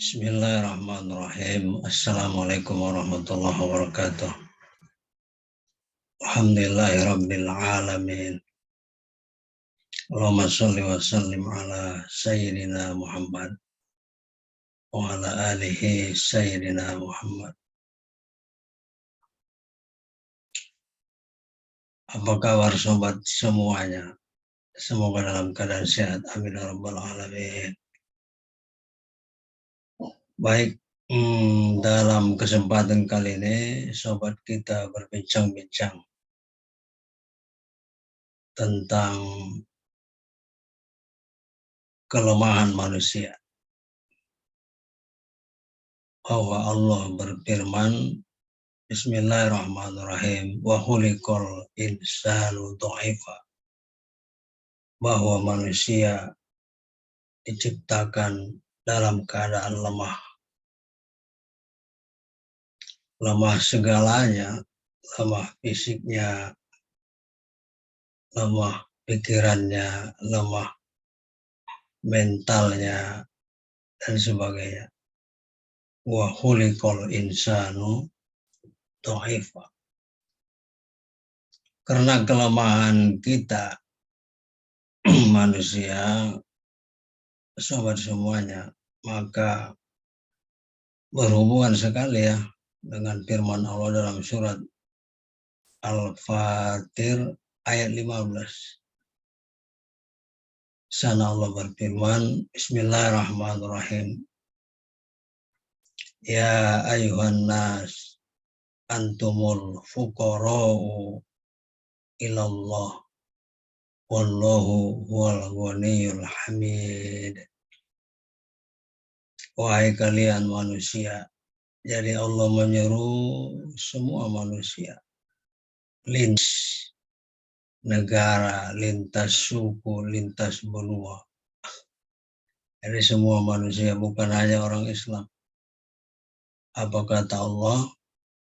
Bismillahirrahmanirrahim. Assalamualaikum warahmatullahi wabarakatuh. Alhamdulillahirabbil alamin. Allahumma shalli wa sallim ala sayyidina Muhammad wa ala alihi sayyidina Muhammad. Apa kabar sobat semuanya? Semoga dalam keadaan sehat. Amin ya rabbal alamin. Baik, dalam kesempatan kali ini sobat kita berbincang-bincang tentang kelemahan manusia. Bahwa Allah berfirman, Bismillahirrahmanirrahim, wa khuliqal insanu dha'ifa. Bahwa manusia diciptakan dalam keadaan lemah. Lemah segalanya, lemah fisiknya, lemah pikirannya, lemah mentalnya, dan sebagainya. Wa khuliqal insanu dha'ifa. Karena kelemahan kita manusia, sobat semuanya, maka berhubungan sekali ya dengan firman Allah dalam surat Al-Fatir ayat 15. Sana Allah berfirman, Bismillahirrahmanirrahim. Ya ayuhan nas, antumul fuqara'u ilallah, wallahu huwal ghaniyul hamid. Wahai kalian manusia, jadi Allah menyeru semua manusia, lintas negara, lintas suku, lintas benua. Jadi semua manusia, bukan hanya orang Islam. Apa kata Allah?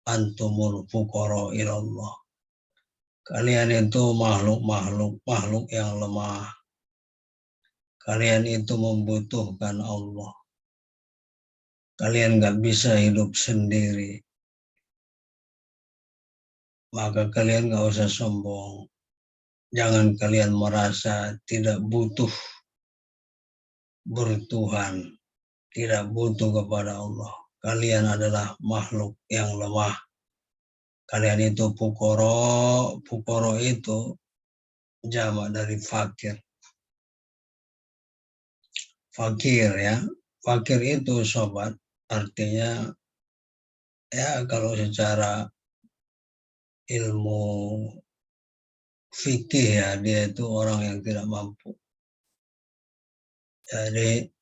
Antumul fuqara ilallah. Kalian itu makhluk yang lemah. Kalian itu membutuhkan Allah. Kalian nggak bisa hidup sendiri. Maka kalian nggak usah sombong. Jangan kalian merasa tidak butuh bertuhan, tidak butuh kepada Allah. Kalian adalah makhluk yang lemah. Kalian itu fuqara itu jamak dari fakir. Fakir ya, fakir itu sobat, artinya ya kalau secara ilmu fikih ya, dia itu orang yang tidak mampu. Jadi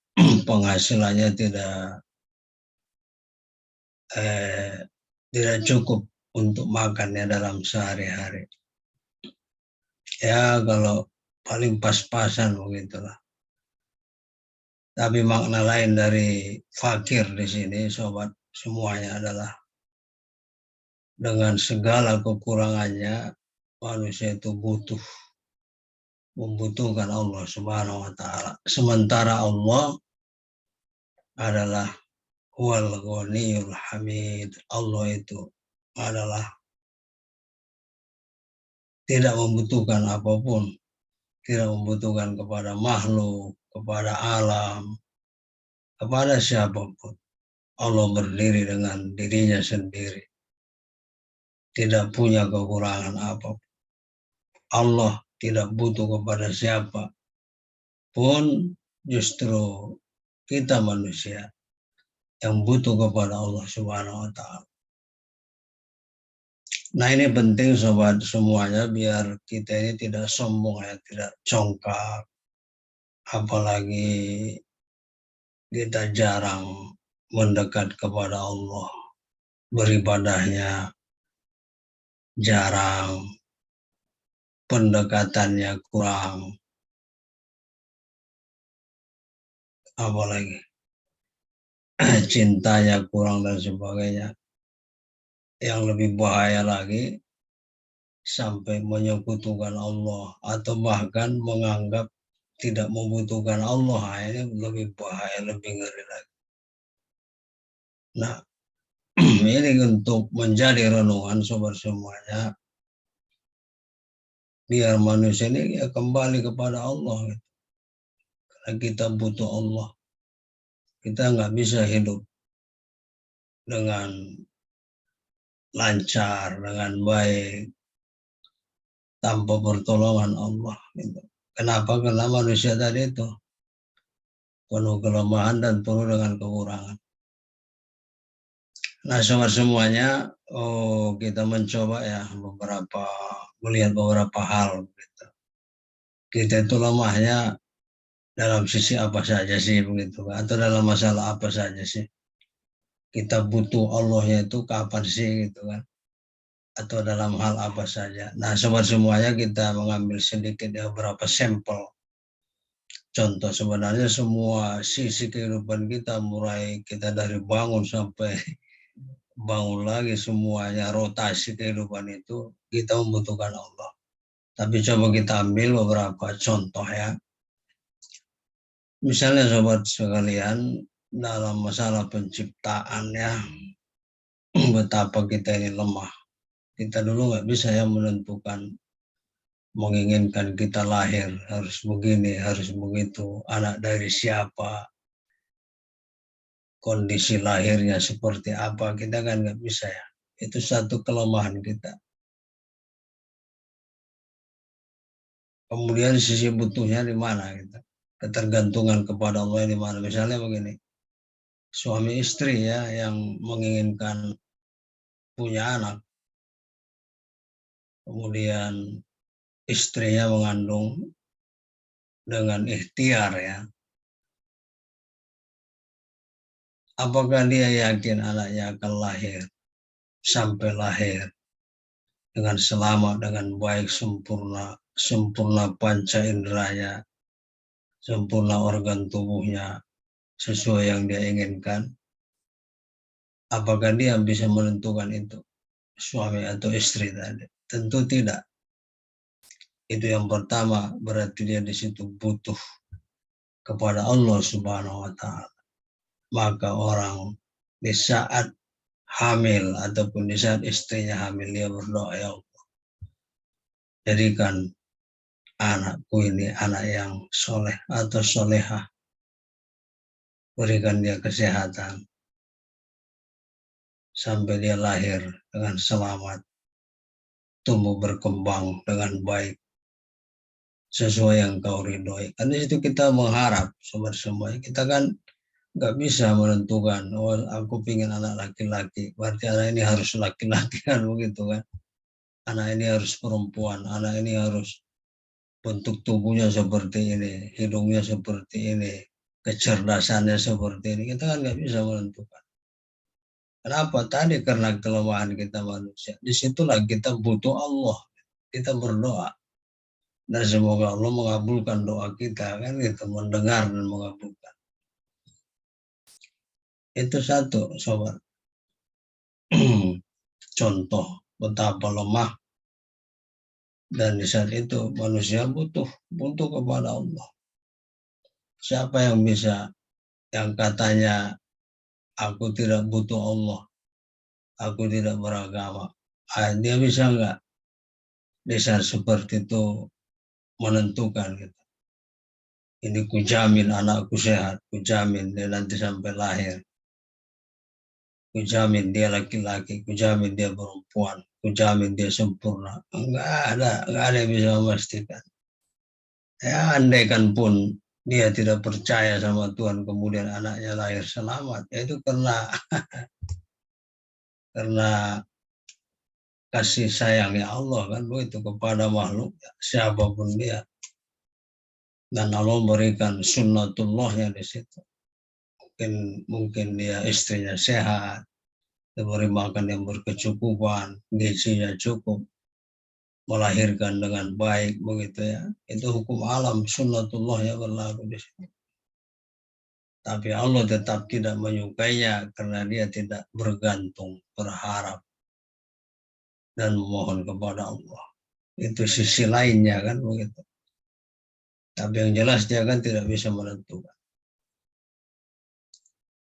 penghasilannya tidak cukup untuk makannya dalam sehari-hari. Ya kalau paling pas-pasan begitulah. Tapi makna lain dari fakir di sini, sobat semuanya, adalah dengan segala kekurangannya manusia itu membutuhkan Allah Subhanahu wa taala. Sementara Allah adalah huwal ghaniyul hamid. Allah itu adalah tidak membutuhkan apapun, tidak membutuhkan kepada makhluk, kepada alam, kepada siapapun. Allah berdiri dengan dirinya sendiri, tidak punya kekurangan apapun. Allah tidak butuh kepada siapa pun, justru kita manusia yang butuh kepada Allah Subhanahu wa taala. Nah, ini penting sobat semuanya, biar kita ini tidak sombong ya, tidak congkak. Apalagi kita jarang mendekat kepada Allah, beribadahnya jarang, pendekatannya kurang. Apalagi cintanya kurang dan sebagainya. Yang lebih bahaya lagi, sampai menyekutukan Allah atau bahkan menganggap tidak membutuhkan Allah. Ini lebih bahaya, lebih ngeri lagi. Nah, ini untuk menjadi renungan sobat semuanya, biar manusia ini ya kembali kepada Allah. Gitu. Karena kita butuh Allah. Kita nggak bisa hidup dengan lancar, dengan baik, tanpa pertolongan Allah. Gitu. Kenapa? Karena manusia tadi itu penuh kelemahan dan penuh dengan kekurangan. Nah, sobat semuanya, kita mencoba ya melihat beberapa hal. Gitu. Kita itu lemahnya dalam sisi apa saja sih begitu, atau dalam masalah apa saja sih. Kita butuh Allahnya itu kapan sih gitu kan, atau dalam hal apa saja. Nah, sobat semuanya, kita mengambil sedikit beberapa sampel. Contoh, sebenarnya semua sisi kehidupan kita, mulai kita dari bangun sampai bangun lagi, semuanya rotasi kehidupan itu kita membutuhkan Allah. Tapi coba kita ambil beberapa contoh ya. Misalnya sobat sekalian, dalam masalah penciptaan ya, betapa kita ini lemah. Kita dulu nggak bisa ya menentukan, menginginkan kita lahir harus begini, harus begitu, anak dari siapa, kondisi lahirnya seperti apa, kita kan nggak bisa ya. Itu satu kelemahan kita. Kemudian sisi butuhnya di mana kita? Ketergantungan kepada Allah di mana? Misalnya begini, suami istri ya yang menginginkan punya anak, kemudian istrinya mengandung dengan ikhtiar ya. Apakah dia yakin anaknya akan lahir, sampai lahir dengan selamat, dengan baik, sempurna, sempurna panca inderanya, sempurna organ tubuhnya, sesuai yang dia inginkan? Apakah dia bisa menentukan itu, suami atau istri tadi? Tentu tidak. Itu yang pertama, berarti dia di situ butuh kepada Allah Subhanahu wa Ta'ala. Maka orang di saat hamil ataupun di saat istrinya hamil, dia berdoa, ya Allah, jadikan anakku ini anak yang soleh atau solehah, berikan dia kesehatan sampai dia lahir dengan selamat, tumbuh berkembang dengan baik sesuai yang kau ridhoi. Karena itu kita mengharap sobat semuanya, kita kan nggak bisa menentukan, oh aku ingin anak laki-laki, berarti anak ini harus laki-laki kan begitu kan. Anak ini harus perempuan, anak ini harus bentuk tubuhnya seperti ini, hidungnya seperti ini, kecerdasannya seperti ini. Kita kan nggak bisa menentukan. Kenapa? Tadi karena kelemahan kita manusia. Disitulah kita butuh Allah. Kita berdoa. Dan semoga Allah mengabulkan doa kita. Kan gitu, mendengar dan mengabulkan. Itu satu, sobat. Contoh betapa lemah. Dan di saat itu manusia butuh kepada Allah. Siapa yang bisa, yang katanya aku tidak butuh Allah, aku tidak beragama, dia bisa nggak di saat seperti itu menentukan gitu. Ini kujamin anakku sehat, kujamin dia nanti sampai lahir, kujamin dia laki-laki, kujamin dia perempuan, kujamin dia sempurna. Enggak ada yang bisa memastikan. Ya, andaikan pun dia tidak percaya sama Tuhan, kemudian anaknya lahir selamat, itu karena kasih sayangnya Allah kan begitu kepada makhluk siapapun dia. Dan Allah memberikan sunnatullahnya di situ. Mungkin dia istrinya sehat, diberi makan yang berkecukupan, gizinya cukup, melahirkan dengan baik begitu ya. Itu hukum alam, sunnatullah yang berlaku di situ. Tapi Allah tetap tidak menyukainya karena dia tidak bergantung, berharap, dan memohon kepada Allah. Itu sisi lainnya kan begitu. Tapi yang jelas dia kan tidak bisa menentukan.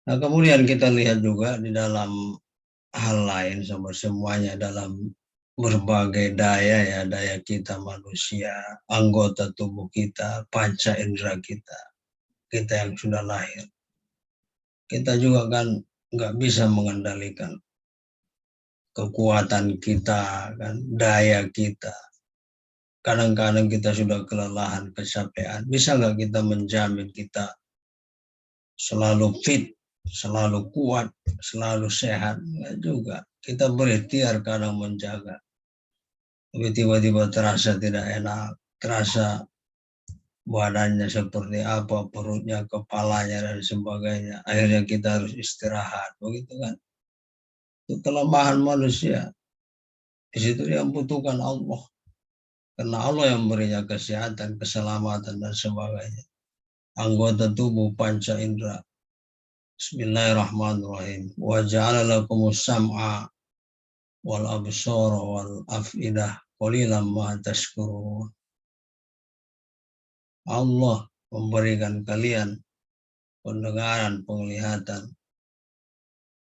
Nah, kemudian kita lihat juga di dalam hal lain sama semuanya dalam berbagai daya ya, daya kita manusia, anggota tubuh kita, panca indera kita, kita yang sudah lahir. Kita juga kan nggak bisa mengendalikan kekuatan kita, kan, daya kita. Kadang-kadang kita sudah kelelahan, kecapean. Bisa nggak kita menjamin kita selalu fit, selalu kuat, selalu sehat? Nggak juga. Kita berikhtiar kadang menjaga. Tapi tiba-tiba terasa tidak enak, terasa badannya seperti apa, perutnya, kepalanya, dan sebagainya. Akhirnya kita harus istirahat, begitu kan? Itu kelemahan manusia. Di situ dia membutuhkan Allah. Karena Allah yang memberinya kesehatan, keselamatan, dan sebagainya. Anggota tubuh panca indera. Bismillahirrahmanirrahim. Wa ja'ala lakumus sam'a wal absara wal af'idah qalilan ma tashkurun. Allah memberikan kalian pendengaran, penglihatan,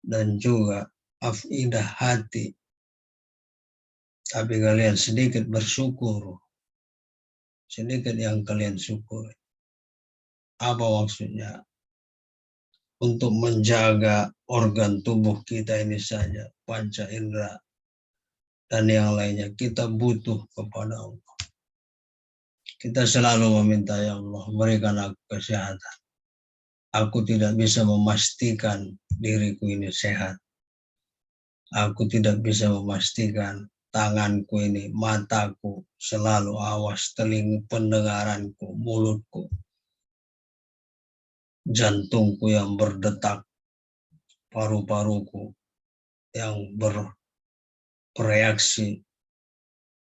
dan juga afidah hati. Tapi kalian sedikit bersyukur, sedikit yang kalian syukuri. Apa maksudnya? Untuk menjaga organ tubuh kita ini saja, panca indera, dan yang lainnya, kita butuh kepada Allah. Kita selalu meminta, ya Allah, berikan aku kesehatan. Aku tidak bisa memastikan diriku ini sehat. Aku tidak bisa memastikan tanganku ini, mataku selalu awas, telinga, pendengaranku, mulutku, jantungku yang berdetak, paru-paruku yang bereaksi,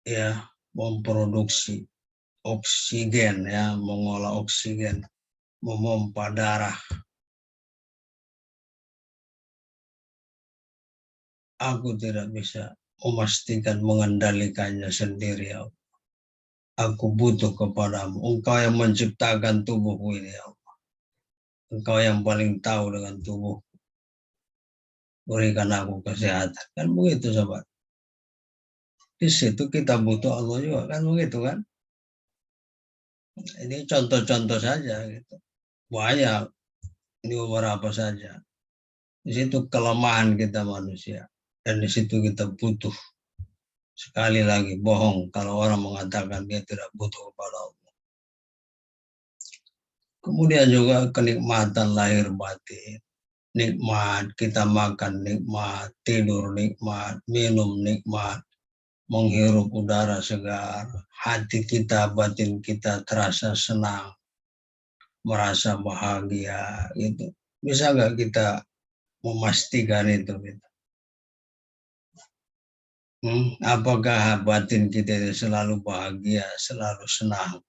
ya, memproduksi oksigen, ya, mengolah oksigen, memompa darah. Aku tidak bisa memastikan mengendalikannya sendiri, ya Allah. Aku butuh kepadamu. Engkau yang menciptakan tubuhku ini, ya Allah. Engkau yang paling tahu dengan tubuh. Berikan aku kesehatan. Kan begitu, sobat. Di situ kita butuh Allah juga, kan begitu kan. Ini contoh-contoh saja gitu. Banyak, ini beberapa saja. Di situ kelemahan kita manusia. Dan di situ kita butuh. Sekali lagi, bohong kalau orang mengatakan dia tidak butuh kepada Allah. Kemudian juga kenikmatan lahir batin. Nikmat, kita makan nikmat, tidur nikmat, minum nikmat, menghirup udara segar, hati kita, batin kita terasa senang, merasa bahagia, gitu. Bisa nggak kita memastikan itu? Gitu? Apakah batin kita ini selalu bahagia, selalu senang?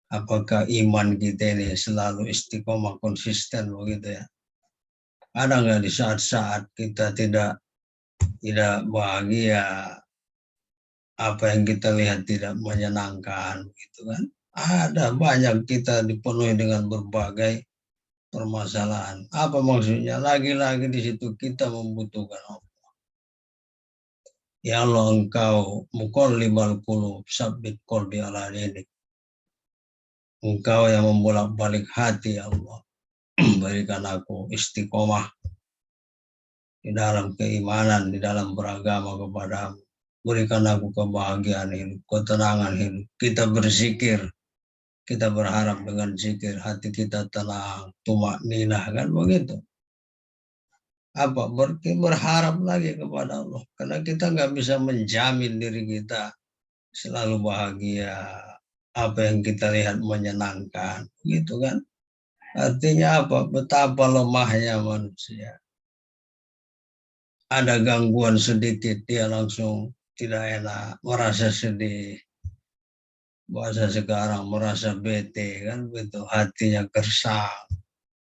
Apakah iman kita ini selalu istiqomah, konsisten, begitu ya? Ada nggak di saat-saat kita tidak bahagia, apa yang kita lihat tidak menyenangkan, gitu kan? Ada banyak kita dipenuhi dengan berbagai permasalahan. Apa maksudnya? Lagi-lagi di situ kita membutuhkan Allah. Ya Allah, Engkau muqallibal qulub, sabbit qalbi ala dinik. Engkau yang membolak-balik hati, ya Allah. Berikan aku istiqomah di dalam keimanan, di dalam beragama kepadamu. Berikan aku kebahagiaan hidup, ketenangan hidup. Kita berzikir, kita berharap dengan zikir, hati kita tenang, tumak ninah, kan begitu. Apa? Berharap lagi kepada Allah. Karena kita nggak bisa menjamin diri kita selalu bahagia. Apa yang kita lihat menyenangkan, gitu kan. Artinya apa? Betapa lemahnya manusia. Ada gangguan sedikit, dia langsung tidak enak, merasa sedih. Bahasa sekarang merasa bete, kan begitu, hatinya gersang,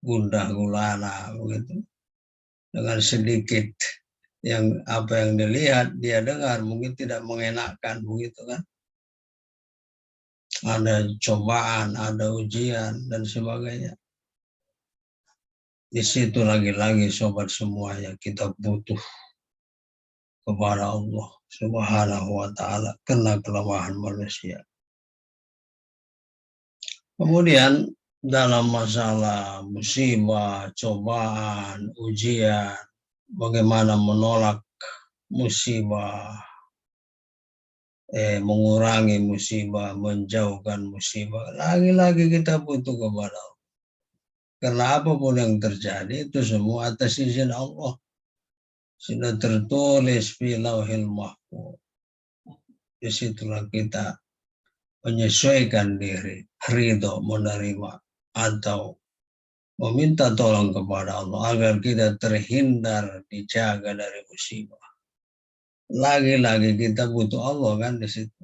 gundah gulana, begitu. Dengan sedikit yang apa yang dilihat, dia dengar mungkin tidak mengenakan, begitu kan. Ada cobaan, ada ujian, dan sebagainya. Di situ lagi-lagi sobat semuanya kita butuh kepada Allah Subhanahu wa taala karena kelemahan manusia. Kemudian dalam masalah musibah, cobaan, ujian, bagaimana menolak musibah, mengurangi musibah, menjauhkan musibah. Lagi-lagi kita butuh kepada Allah. Karena apapun yang terjadi itu semua atas izin Allah. Sudah tertulis fi lauhil mahfuz. Disitulah kita menyesuaikan diri, ridho menerima atau meminta tolong kepada Allah agar kita terhindar, dijaga dari musibah. Lagi-lagi kita butuh Allah kan di situ.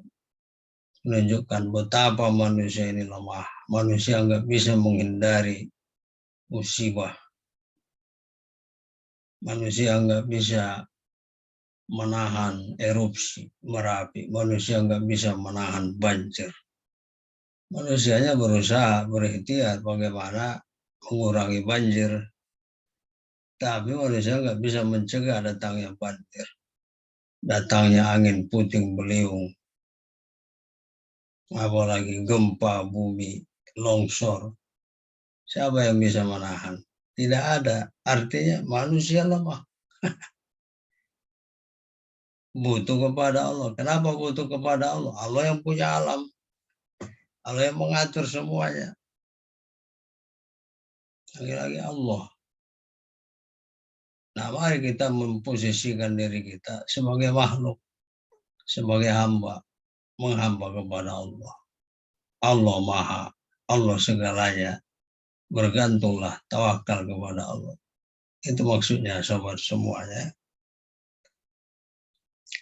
Menunjukkan betapa manusia ini lemah. Manusia nggak bisa menghindari musibah. Manusia nggak bisa menahan erupsi Merapi. Manusia nggak bisa menahan banjir. Manusianya berusaha berikhtiar bagaimana mengurangi banjir. Tapi manusia nggak bisa mencegah datangnya banjir. Datangnya angin puting beliung. Apalagi gempa bumi, longsor. Siapa yang bisa menahan? Tidak ada. Artinya manusia lemah. Butuh kepada Allah. Kenapa butuh kepada Allah? Allah yang punya alam. Allah yang mengatur semuanya. Lagi-lagi Allah. Nah, mari kita memposisikan diri kita sebagai makhluk, sebagai hamba, menghamba kepada Allah. Allah Maha, Allah segalanya. Bergantunglah, tawakal kepada Allah. Itu maksudnya sobat semuanya.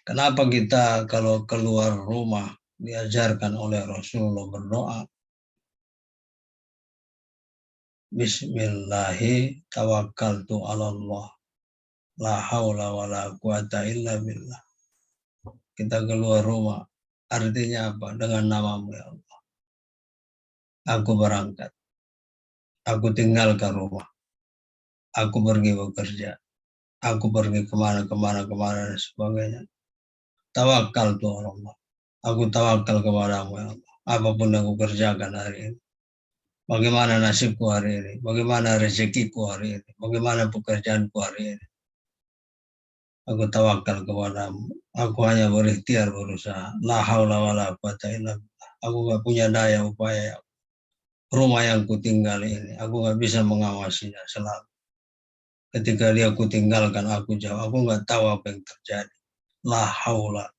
Kenapa kita kalau keluar rumah diajarkan oleh Rasulullah berdoa? Bismillahi tawakkaltu ala Allah. La haula wa la quwata illa billah. Kita keluar rumah. Artinya apa? Dengan namamu ya Allah. Aku berangkat. Aku tinggalkan rumah. Aku pergi bekerja. Aku pergi kemana, dan sebagainya. Tawakal tu Allah. Aku tawakal kepadamu ya Allah. Apapun yang aku kerjakan hari ini. Bagaimana nasibku hari ini. Bagaimana rezekiku hari ini. Bagaimana pekerjaanku hari ini. Aku tawakal kepadamu. Aku hanya berikhtiar berusaha. La haula wa la quwata illa billah. Aku gak punya daya upaya. Rumah yang kutinggal ini. Aku gak bisa mengawasinya selalu. Ketika dia aku tinggalkan, aku jauh. Aku gak tahu apa yang terjadi. La haula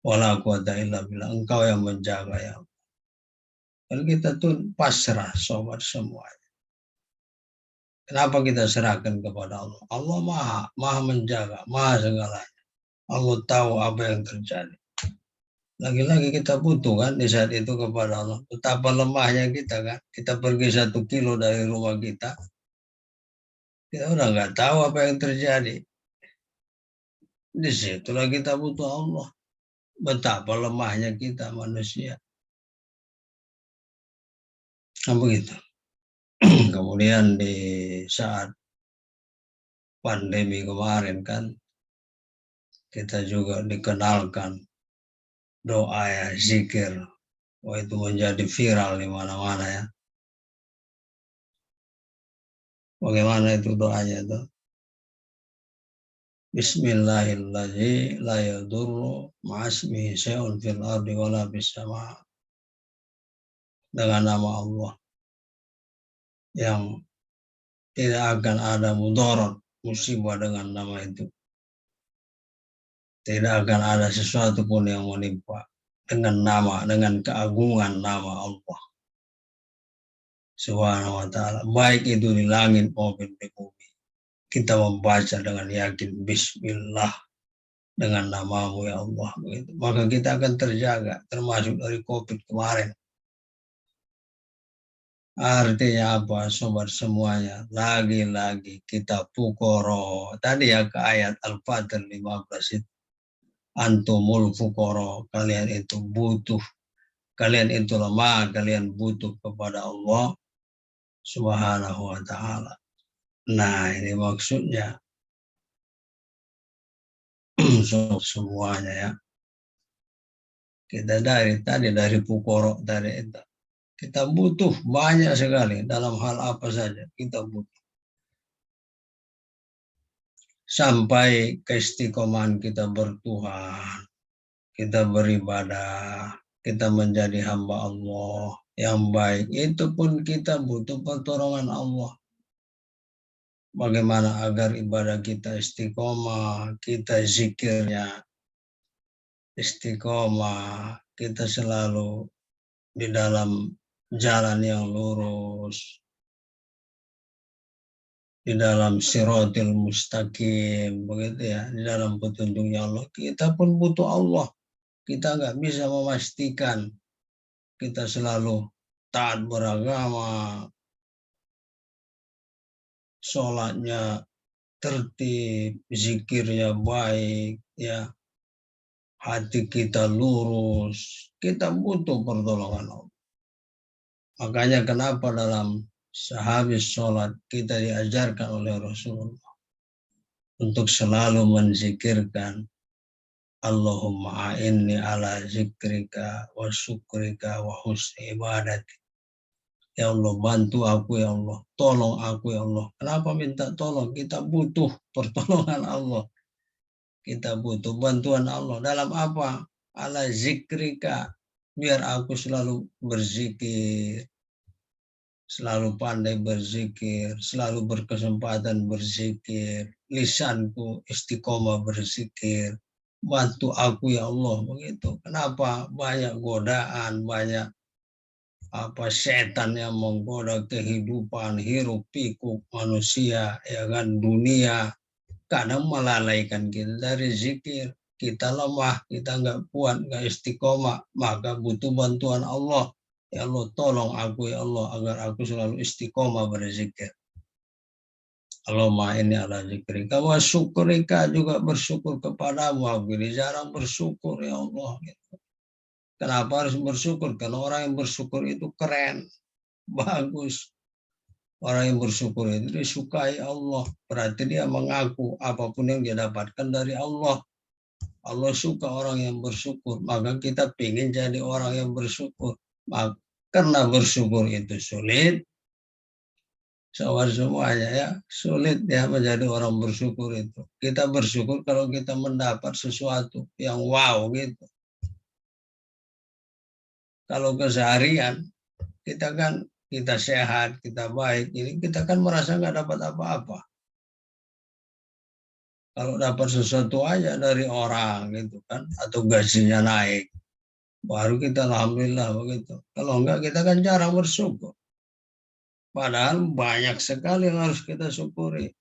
wa la quwata illa billah. Engkau yang menjaga ya. Dan kita tuh pasrah sobat semuanya. Kenapa kita serahkan kepada Allah? Allah maha menjaga, maha segalanya. Allah tahu apa yang terjadi. Lagi-lagi kita butuh kan di saat itu kepada Allah. Betapa lemahnya kita kan. Kita pergi 1 kilo dari rumah kita. Kita udah nggak tahu apa yang terjadi. Di situlah kita butuh Allah. Betapa lemahnya kita manusia. Nah, begitu. Kemudian di saat pandemi kemarin kan kita juga dikenalkan doa ya, zikir. Wah, itu menjadi viral di mana-mana ya. Bagaimana itu doanya itu? Bismillahirrahmanirrahim. La yadurru ma'asmihi syai'un fil ardi wala bis sama'. Dengan nama Allah yang tidak akan ada mudarat, musibah dengan nama itu. Tidak akan ada sesuatu pun yang menimpa dengan keagungan nama Allah Subhanahu wa ta'ala. Baik itu di langit maupun di bumi. Kita membaca dengan yakin Bismillah dengan namamu ya Allah. Begitu. Maka kita akan terjaga termasuk dari COVID kemarin. Artinya apa sobat semuanya? Lagi-lagi kita fukoro. Tadi ya ke ayat Al-Fatih 15 itu. Antumul fukoro. Kalian itu butuh. Kalian itu lemah. Kalian butuh kepada Allah Subhanahu wa ta'ala. Nah, ini maksudnya semuanya ya. Kita dari Pukoro dari itu. Kita butuh banyak sekali dalam hal apa saja kita butuh. Sampai keistiqomahan kita bertuhan, kita beribadah, kita menjadi hamba Allah yang baik. Itu pun kita butuh pertolongan Allah. Bagaimana agar ibadah kita istiqomah, kita zikirnya istiqomah, kita selalu di dalam jalan yang lurus, di dalam siratil mustaqim, begitu ya, di dalam petunjuknya Allah. Kita pun butuh Allah. Kita nggak bisa memastikan kita selalu taat beragama, sholatnya tertib, zikirnya baik, ya, hati kita lurus. Kita butuh pertolongan Allah. Makanya kenapa dalam sehabis sholat kita diajarkan oleh Rasulullah untuk selalu menzikirkan Allahumma a'inni ala zikrika wa syukrika wa husni ibadati. Ya Allah, bantu aku ya Allah, tolong aku ya Allah. Kenapa minta tolong? Kita butuh pertolongan Allah. Kita butuh bantuan Allah. Dalam apa? Ala zikrika. Biar aku selalu berzikir, selalu pandai berzikir, selalu berkesempatan berzikir, lisanku istiqomah berzikir, bantu aku ya Allah, begitu. Kenapa? Banyak godaan, banyak setan yang menggoda kehidupan hiruk pikuk manusia, ya kan, dunia. Kadang melalaikan kita dari zikir. Kita lemah, kita nggak kuat, nggak istiqomah, maka butuh bantuan Allah. Ya Allah, tolong aku ya Allah agar aku selalu istiqomah berzikir. Allahumma ini ala zikrika wa syukrika, juga bersyukur kepadamu. Aku ini jarang bersyukur ya Allah. Kenapa harus bersyukur? Karena orang yang bersyukur itu keren, bagus. Orang yang bersyukur itu disukai Allah. Berarti dia mengaku apapun yang dia dapatkan dari Allah. Allah suka orang yang bersyukur. Maka kita ingin jadi orang yang bersyukur. Karena bersyukur itu sulit. Semuanya ya, sulit ya menjadi orang bersyukur itu. Kita bersyukur kalau kita mendapat sesuatu yang wow gitu. Kalau keseharian kita sehat, kita baik, ini kita kan merasa nggak dapat apa-apa. Kalau dapat sesuatu aja dari orang gitu kan, atau gajinya naik, baru kita alhamdulillah begitu. Kalau enggak kita kan jarang bersyukur. Padahal banyak sekali yang harus kita syukuri.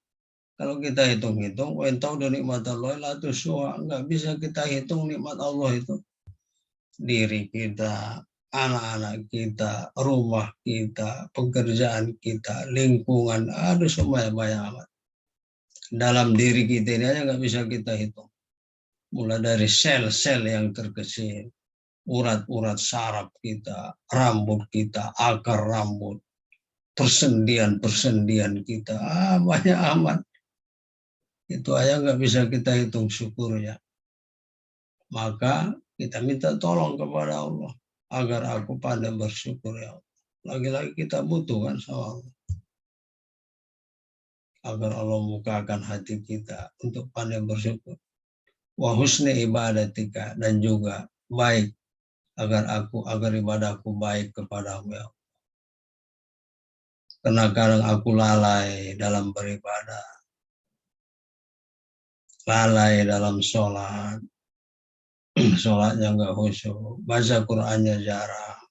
Kalau kita hitung-hitung, entah udah nikmat Allah la tusuha, nggak bisa kita hitung nikmat Allah itu. Diri kita, anak-anak kita, rumah kita, pekerjaan kita, lingkungan, ada semuanya banyak amat. Dalam diri kita ini aja nggak bisa kita hitung. Mulai dari sel-sel yang terkecil, urat-urat saraf kita, rambut kita, akar rambut, persendian-persendian kita, banyak amat. Itu aja nggak bisa kita hitung syukurnya. Maka kita minta tolong kepada Allah agar aku pandai bersyukur ya Allah. Lagi-lagi kita butuh kan sama Allah. Agar Allah bukakan hati kita untuk pandai bersyukur. Wa husni ibadatika, dan juga baik agar ibadahku baik kepadamu ya Allah. Karena kadang aku lalai dalam beribadah, lalai dalam sholat, sholatnya nggak khusyuk, baca Qur'annya jarang.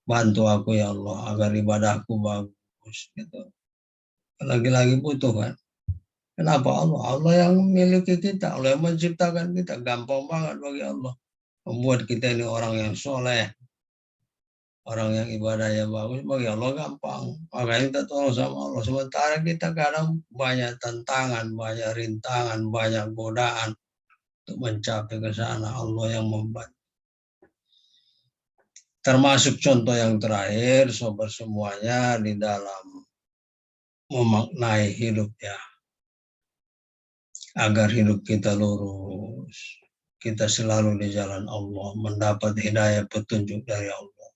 Bantu aku ya Allah agar ibadahku bagus gitu. Lagi-lagi butuh kan. Kenapa Allah? Allah yang memiliki kita, Allah yang menciptakan kita. Gampang banget bagi Allah membuat kita ini orang yang soleh, orang yang ibadahnya bagus. Bagi Allah gampang. Makanya kita tolong sama Allah. Sementara kita kadang banyak tantangan, banyak rintangan, banyak godaan untuk mencapai ke sana. Allah yang membantu. Termasuk contoh yang terakhir, sobat semuanya, di dalam memaknai hidup ya, agar hidup kita lurus. Kita selalu di jalan Allah, mendapat hidayah petunjuk dari Allah.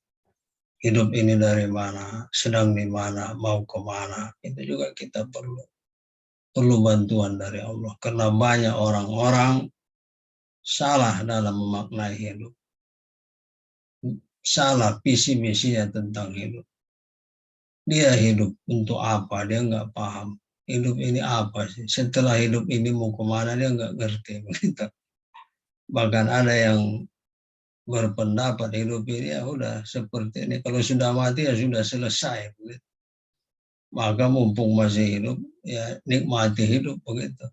Hidup ini dari mana, sedang di mana, mau kemana, itu juga kita perlu bantuan dari Allah. Karena banyak orang-orang salah dalam memaknai hidup. Salah visi misinya tentang hidup. Dia hidup untuk apa, dia nggak paham. Hidup ini apa sih? Setelah hidup ini mau kemana, dia nggak ngerti. Begitu. Bahkan ada yang berpendapat hidup ini ya udah seperti ini. Kalau sudah mati ya sudah selesai. Begitu. Maka mumpung masih hidup, ya nikmati hidup begitu.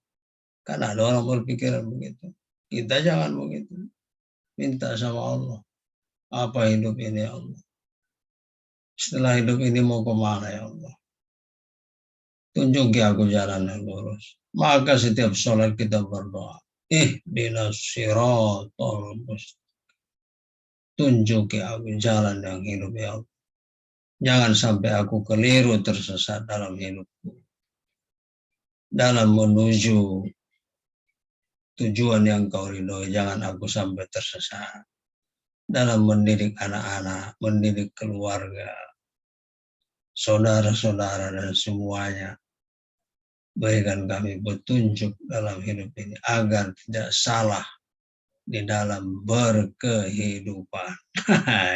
Karena ada orang berpikiran begitu. Kita jangan begitu. Minta sama Allah. Apa hidup ini ya Allah? Setelah hidup ini mau kemana ya Allah? Tunjuki aku jalan yang lurus. Maka setiap sholat kita berdoa. Ihdinas siratal mustaqim. Tunjuki aku jalan yang hidup ya Allah. Jangan sampai aku keliru tersesat dalam hidupku. Dalam menuju tujuan yang kau ridhoi, jangan aku sampai tersesat. Dalam mendidik anak-anak, mendidik keluarga, saudara-saudara dan semuanya. Berikan kami petunjuk dalam hidup ini agar tidak salah di dalam berkehidupan.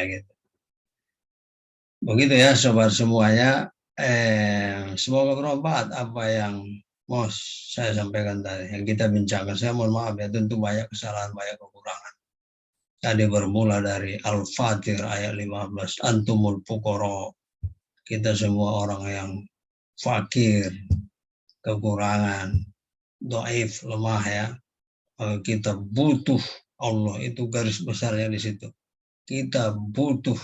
Gitu. Begitu ya sobat semuanya. Semoga bermanfaat apa yang mau saya sampaikan tadi, yang kita bincangkan. Saya mohon maaf ya, tentu banyak kesalahan, banyak kekurangan. Tadi bermula dari Al-Fatir ayat 15, antumul fuqara. Kita semua orang yang fakir, kekurangan, dhaif, lemah ya. Kita butuh Allah, itu garis besarnya di situ. Kita butuh,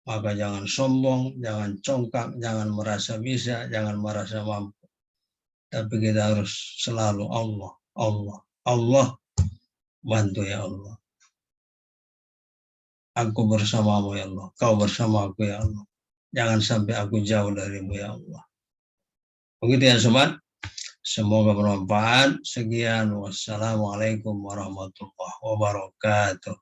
maka jangan sombong, jangan congkak, jangan merasa bisa, jangan merasa mampu. Tapi kita harus selalu Allah, Allah, Allah, bantu ya Allah. Aku bersamamu ya Allah, kau bersama aku ya Allah. Jangan sampai aku jauh darimu ya Allah. Begitu ya sobat. Semoga bermanfaat. Sekian. Wassalamualaikum warahmatullahi wabarakatuh.